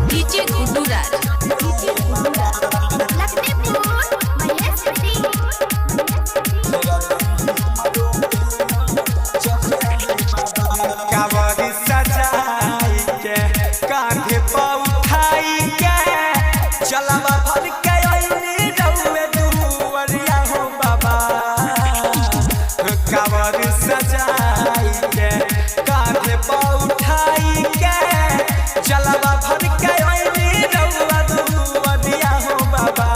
DJ Guddu राज कावड़ी सजाई के कांधे पर उठाई के चलवा भर के ओइनी रउए दुवरिया हो बाबा। कावड़ी सजाई के कांधे पर उठाई के चलवा भर के ओइनी रउए दुवरिया हो बाबा।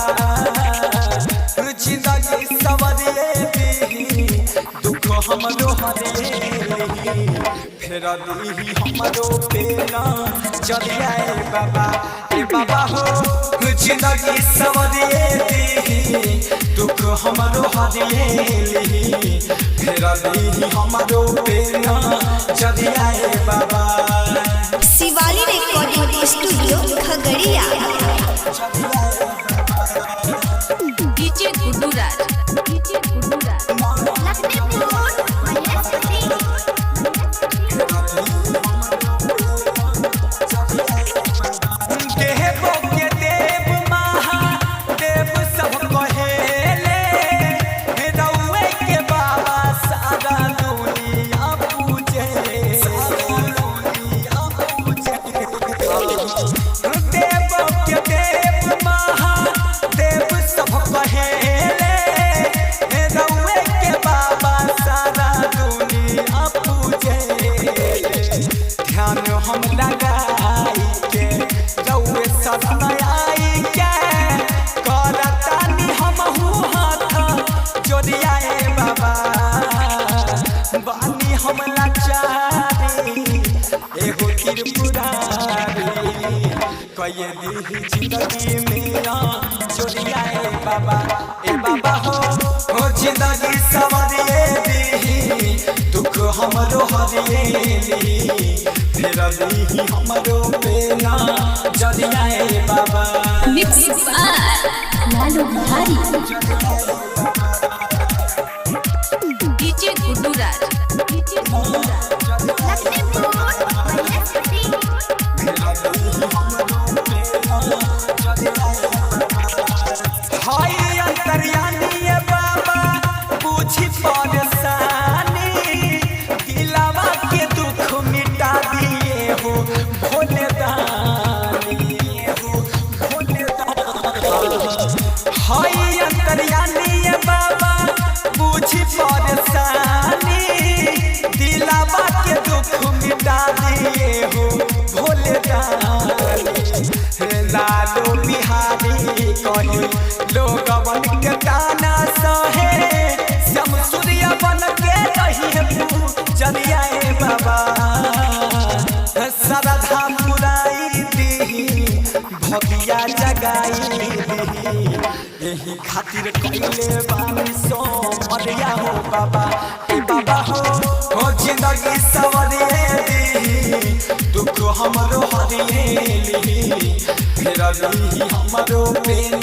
जिंदगी सवरिए दी दुख हमरो हरिए फेर दी हमरो पेना चलिए बाबा। ए बाबा हो जिंदगी सवरिए दी दुख हमरो हरिए फेर दी हमरो पेना चलिए बाबा। Shivali recording studio Khagaria. DJ Guddu Raj देवो के देव महादेव सब कहेले रउए के बाबा सारा दुनिया पूजे। देवो के देव महादेव सब कहेले रउए के बाबा सारा दुनिया पूजे। ध्यान हम लगाई के रउए सदन आई के करतानी हमहू हाथ जोड़ियाए बाबा। बानी हम लाचारी एगो त्रिपुरारी कये दी जिंदगी मेरा जोड़ियाए बाबा। ए बाबा हो जिंदगी सवरिए दी दुख हमरो हरिए फेर दी हमरो पेना जलियाए बाबा। Mix by Lalu Bihari DJ Guddu Raj हाय अंतर्यामी बाबा पूछी परेशानी दिलावा के दुख मिटा दिए हो भोले दानी हो भोले दानी। हाय अंतर्यामी बाबा पूछी परेशानी दिलावा के दुख मिटा दिए हो भोले दानी। लालो बिहारी कही लोगवन के ताना सहे श्याम सूर्य बन के रही चलिए बाबा। श्रद्धा पुराई दी भगिया जगाई दी यही खातिर कइले बानी सो मरिया हो बाबा। ए बाबा हो जिंदगी सवरिए दी दुख हमरो हरिए फेर दी हमरो पेन